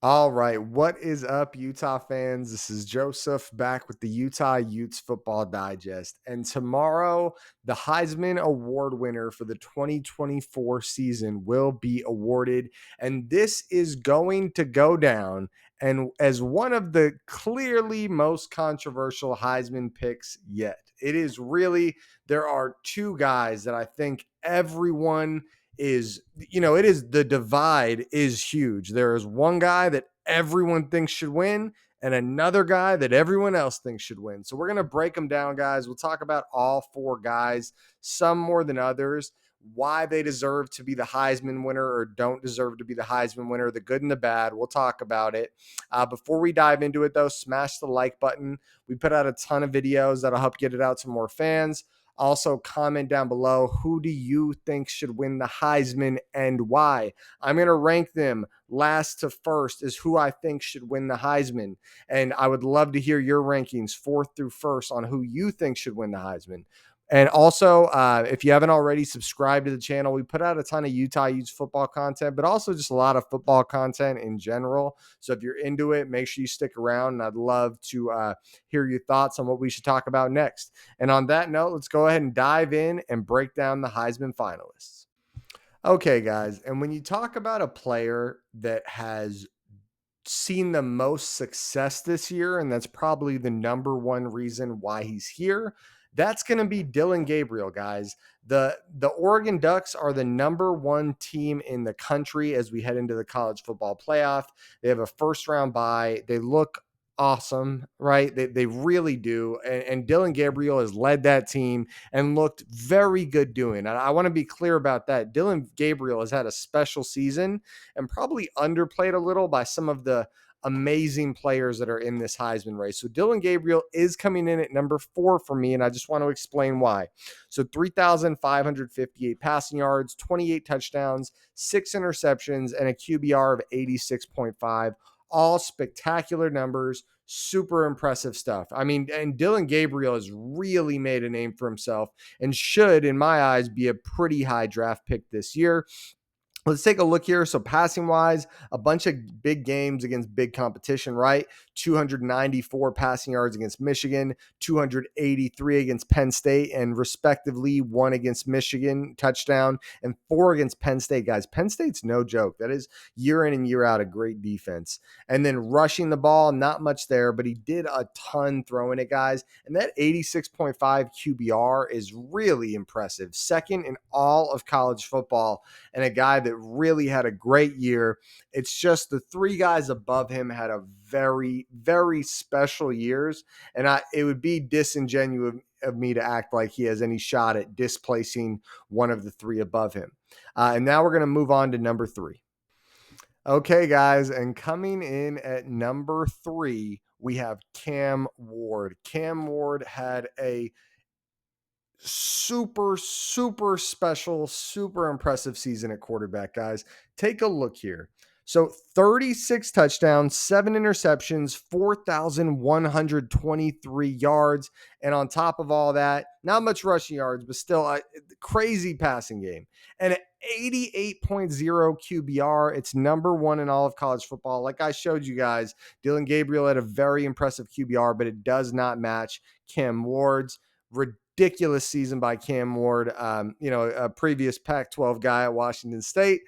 All right, what is up, Utah fans? This is Joseph back with the Utah Utes Football Digest. And tomorrow, the Heisman Award winner for the 2024 season will be awarded. And this is going to go down and as one of the clearly most controversial Heisman picks yet. It is really, there are two guys that I think everyone is, it is, the divide is huge. There is one guy that everyone thinks should win and another guy that everyone else thinks should win. So we're going to break them down, guys. We'll talk about all four guys, some more than others, why they deserve to be the Heisman winner or don't deserve to be the Heisman winner, the good and the bad. We'll talk about it. Before we dive into it, though, smash the like button. We put out a ton of videos that'll help get it out to more fans. Also, comment down below, who do you think should win the Heisman and why? I'm going to rank them last to first is who I think should win the Heisman. And I would love to hear your rankings, fourth through first, on who you think should win the Heisman. And also, if you haven't already subscribed to the channel, we put out a ton of Utah Utes football content, but also just a lot of football content in general. So if you're into it, make sure you stick around. And I'd love to hear your thoughts on what we should talk about next. And on that note, let's go ahead and dive in and break down the Heisman finalists. Okay, guys. And when you talk about a player that has seen the most success this year, and that's probably the number one reason why he's here, that's going to be Dylan Gabriel, guys. The Oregon Ducks are the number one team in the country as we head into the college football playoff. They have a first round bye. They look awesome, right? They really do. And Dylan Gabriel has led that team and looked very good doing. And I want to be clear about that. Dylan Gabriel has had a special season and probably underplayed a little by some of the amazing players that are in this Heisman race. So Dylan Gabriel is coming in at number 4 for me, and I just want to explain why. So 3,558 passing yards, 28 touchdowns, 6 interceptions, and a QBR of 86.5. All spectacular numbers, super impressive stuff. I mean, and Dylan Gabriel has really made a name for himself and should, in my eyes, be a pretty high draft pick this year. Let's take a look here. So passing wise, a bunch of big games against big competition, right? 294 passing yards against Michigan, 283 against Penn State, and respectively 1 against Michigan touchdown and 4 against Penn State, guys. Penn State's no joke. That is year in and year out a great defense. And then rushing the ball, not much there, but he did a ton throwing it, guys. And that 86.5 QBR is really impressive. Second in all of college football, and a guy that really had a great year. It's just the 3 guys above him had a very, very special years. And it would be disingenuous of me to act like he has any shot at displacing one of the 3 above him. And now we're going to move on to number 3. Okay, guys, and coming in at number 3, we have Cam Ward. Cam Ward had a super special, super impressive season at quarterback, guys. Take a look here. So 36 touchdowns, 7 interceptions, 4,123 yards. And on top of all that, not much rushing yards, but still a crazy passing game. And at 88.0 QBR, it's number 1 in all of college football. Like I showed you guys, Dylan Gabriel had a very impressive QBR, but it does not match Cam Ward's. Ridiculous season by Cam Ward, a previous Pac-12 guy at Washington State.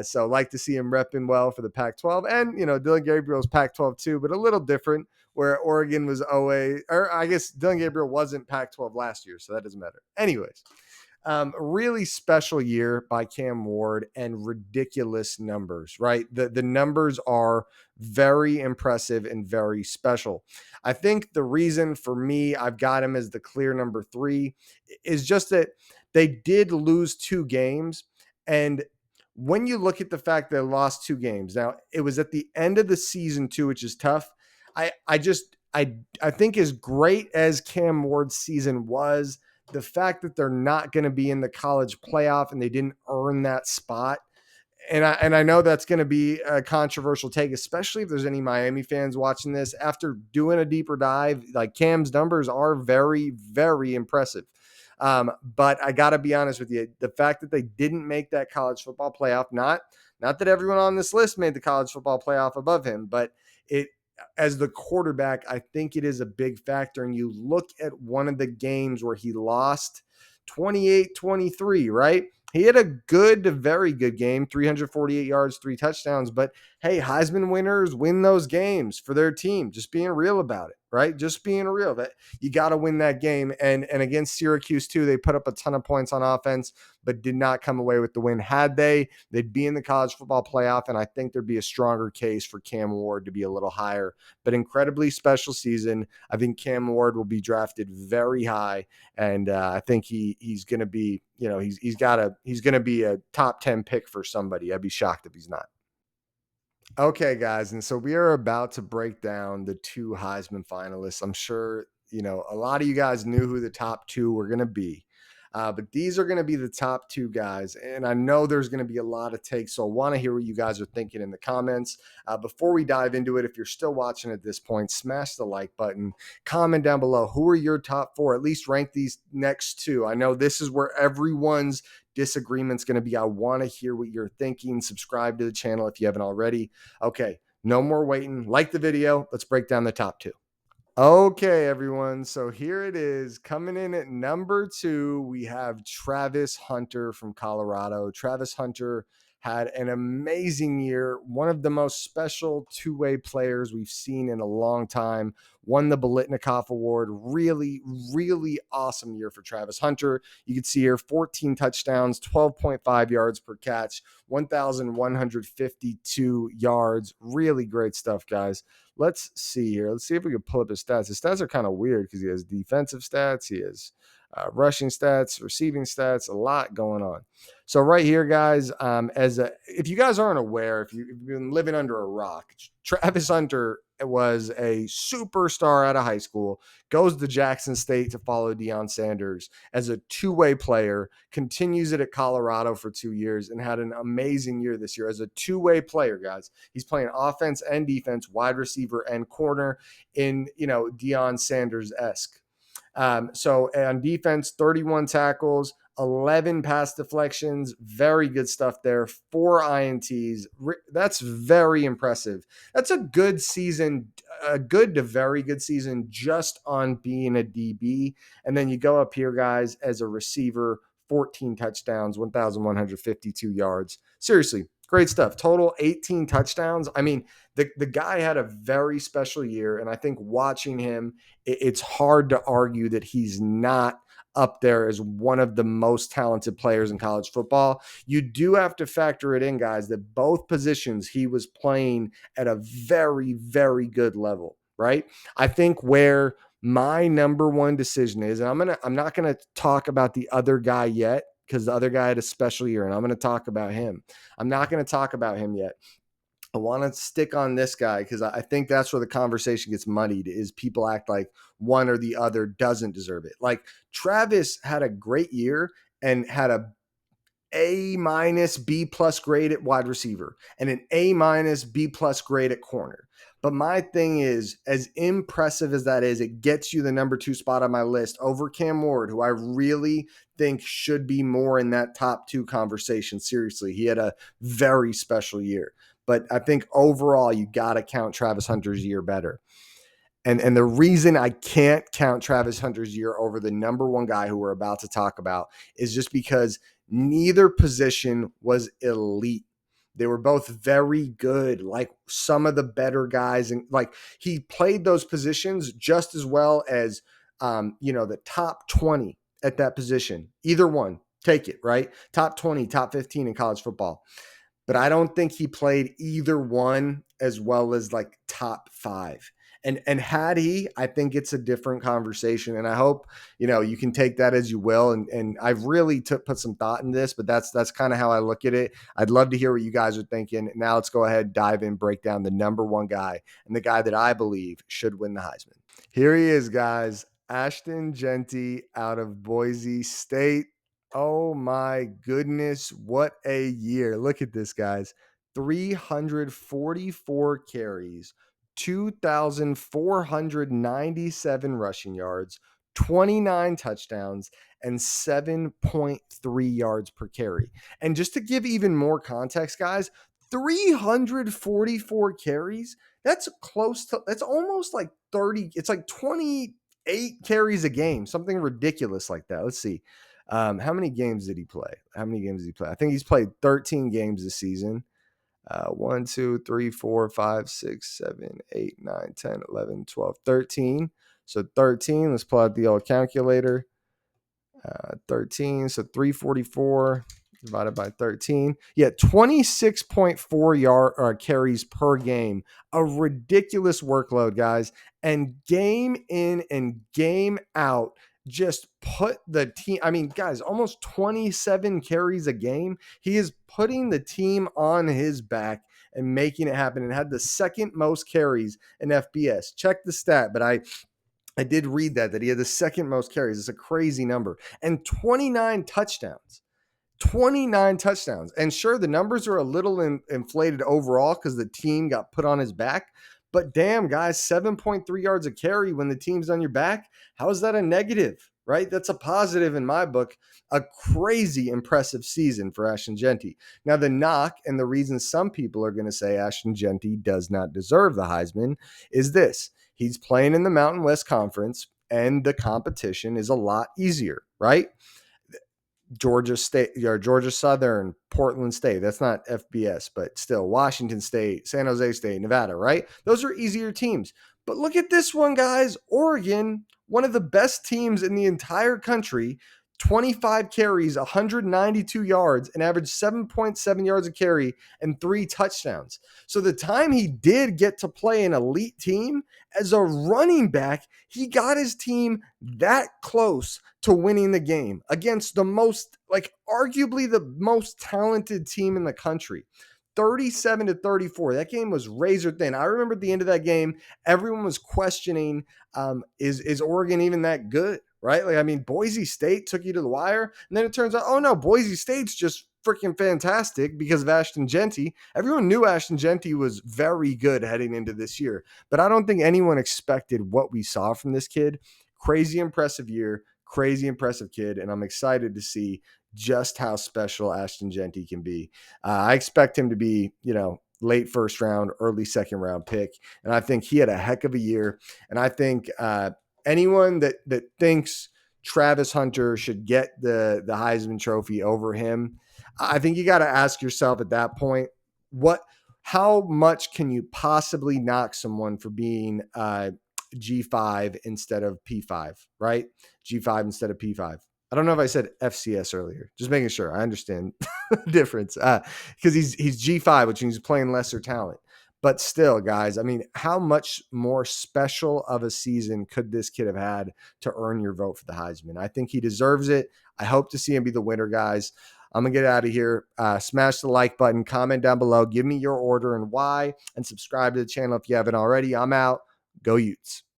So like to see him repping well for the Pac-12. And, Dylan Gabriel's Pac-12 too, but a little different where Oregon was OA, or I guess Dylan Gabriel wasn't Pac-12 last year, so that doesn't matter. Anyways, really special year by Cam Ward and ridiculous numbers, right? The numbers are very impressive and very special. I think the reason for me, I've got him as the clear number 3 is just that they did lose 2 games. And when you look at the fact that they lost 2 games, now it was at the end of the season too, which is tough. I think as great as Cam Ward's season was, the fact that they're not going to be in the college playoff and they didn't earn that spot. And I know that's going to be a controversial take, especially if there's any Miami fans watching this. After doing a deeper dive, like Cam's numbers are very, very impressive. But I got to be honest with you, the fact that they didn't make that college football playoff, not Not that everyone on this list made the college football playoff above him, but it as the quarterback, I think it is a big factor. And you look at one of the games where he lost 28-23, right? He had a good to very good game, 348 yards, 3 touchdowns. But hey, Heisman winners win those games for their team. Just being real about it, right? Just being real that you got to win that game. And against Syracuse too, they put up a ton of points on offense, but did not come away with the win. Had they'd be in the college football playoff, and I think there'd be a stronger case for Cam Ward to be a little higher. But incredibly special season. I think Cam Ward will be drafted very high, and I think he's going to be, he's going to be a top 10 pick for somebody. I'd be shocked if he's not. Okay, guys, and so we are about to break down the two Heisman finalists. I'm sure, a lot of you guys knew who the top two were going to be. But these are going to be the top two guys. And I know there's going to be a lot of takes. So I want to hear what you guys are thinking in the comments. Before we dive into it, if you're still watching at this point, smash the like button. Comment down below. Who are your top four? At least rank these next two. I know this is where everyone's disagreement's going to be. I want to hear what you're thinking. Subscribe to the channel if you haven't already. Okay, no more waiting. Like the video. Let's break down the top two. Okay, everyone. So here it is. Coming in at number two, we have Travis Hunter from Colorado. Travis Hunter had an amazing year, one of the most special two-way players we've seen in a long time. Won the Bolitnikoff Award. Really, really awesome year for Travis Hunter. You can see here 14 touchdowns, 12.5 yards per catch, 1,152 yards. Really great stuff, guys. Let's see here. Let's see if we can pull up his stats. His stats are kind of weird because he has defensive stats. He has rushing stats, receiving stats, a lot going on. So right here, guys, if you guys aren't aware, if you've been living under a rock, Travis Hunter was a superstar out of high school, goes to Jackson State to follow Deion Sanders as a two-way player, continues it at Colorado for 2 years, and had an amazing year this year as a two-way player, guys. He's playing offense and defense, wide receiver and corner in, Deion Sanders-esque. So on defense, 31 tackles, 11 pass deflections, very good stuff there. 4 INTs. That's very impressive. That's a good season, a good to very good season just on being a DB. And then you go up here, guys, as a receiver, 14 touchdowns, 1,152 yards. Seriously, great stuff. Total 18 touchdowns. I mean, the guy had a very special year, and I think watching him, it's hard to argue that he's not up there as one of the most talented players in college football. You do have to factor it in, guys, that both positions he was playing at a very, very good level, right? I think where my number one decision is, and I'm not gonna talk about the other guy yet because the other guy had a special year, and I'm gonna talk about him. I'm not gonna talk about him yet. I want to stick on this guy because I think that's where the conversation gets muddied is people act like one or the other doesn't deserve it. Like Travis had a great year and had A- B+ grade at wide receiver and an A- B+ grade at corner. But my thing is, as impressive as that is, it gets you the number 2 spot on my list over Cam Ward, who I really think should be more in that top 2 conversation. Seriously, he had a very special year. But I think overall, you got to count Travis Hunter's year better. And the reason I can't count Travis Hunter's year over the number one guy who we're about to talk about is just because neither position was elite. They were both very good, like some of the better guys. And like he played those positions just as well as, the top 20 at that position. Either one, take it, right? Top 20, top 15 in college football. But I don't think he played either one as well as like top 5. And had he, I think it's a different conversation. And I hope, you can take that as you will. And I've really put some thought in this, but that's kind of how I look at it. I'd love to hear what you guys are thinking. Now let's go ahead, dive in, break down the number one guy and the guy that I believe should win the Heisman. Here he is, guys. Ashton Jeanty out of Boise State. Oh my goodness, what a year. Look at this, guys. 344 carries, 2,497 rushing yards, 29 touchdowns, and 7.3 yards per carry. And just to give even more context, guys, 344 carries. That's close to, that's almost like 30. It's like 28 carries a game, something ridiculous like that. Let's see. How many games did he play? I think he's played 13 games this season. 1, 2, 3, 4, 5, 6, 7, 8, 9, 10, 11, 12, 13. So 13. Let's pull out the old calculator. 13. So 344 divided by 13. Yeah, 26.4 carries per game. A ridiculous workload, guys. And game in and game out, just put the team. I mean, guys, almost 27 carries a game. He is putting the team on his back and making it happen, and had the second most carries in FBS. Check the stat, but I did read that he had the second most carries. It's a crazy number. And 29 touchdowns. 29 touchdowns. And sure, the numbers are a little inflated overall because the team got put on his back. But damn, guys, 7.3 yards a carry when the team's on your back. How is that a negative, right? That's a positive in my book. A crazy impressive season for Ashton Jeanty. Now, the knock and the reason some people are going to say Ashton Jeanty does not deserve the Heisman is this. He's playing in the Mountain West Conference, and the competition is a lot easier, right? Georgia State, or Georgia Southern, Portland State. That's not FBS, but still Washington State, San Jose State, Nevada, right? Those are easier teams. But look at this one, guys. Oregon, one of the best teams in the entire country, 25 carries, 192 yards, and averaged 7.7 yards a carry and 3 touchdowns. So the time he did get to play an elite team as a running back, he got his team that close to winning the game against the most, like arguably the most talented team in the country. 37-34. That game was razor thin. I remember at the end of that game, everyone was questioning, is Oregon even that good? Right? Like, I mean, Boise State took you to the wire, and then it turns out, oh no, Boise State's just freaking fantastic because of Ashton Jeanty. Everyone knew Ashton Jeanty was very good heading into this year, but I don't think anyone expected what we saw from this kid. Crazy impressive year, crazy impressive kid, and I'm excited to see just how special Ashton Jeanty can be. I expect him to be, late first round, early second round pick, and I think he had a heck of a year. And I think anyone that thinks Travis Hunter should get the Heisman Trophy over him, I think you got to ask yourself at that point, how much can you possibly knock someone for being G5 instead of P5, right? G5 instead of P5. I don't know if I said FCS earlier. Just making sure I understand the difference. Because he's G5, which means he's playing lesser talent. But still, guys, I mean, how much more special of a season could this kid have had to earn your vote for the Heisman? I think he deserves it. I hope to see him be the winner, guys. I'm going to get out of here. Smash the like button, comment down below, give me your order and why, and subscribe to the channel if you haven't already. I'm out. Go Utes.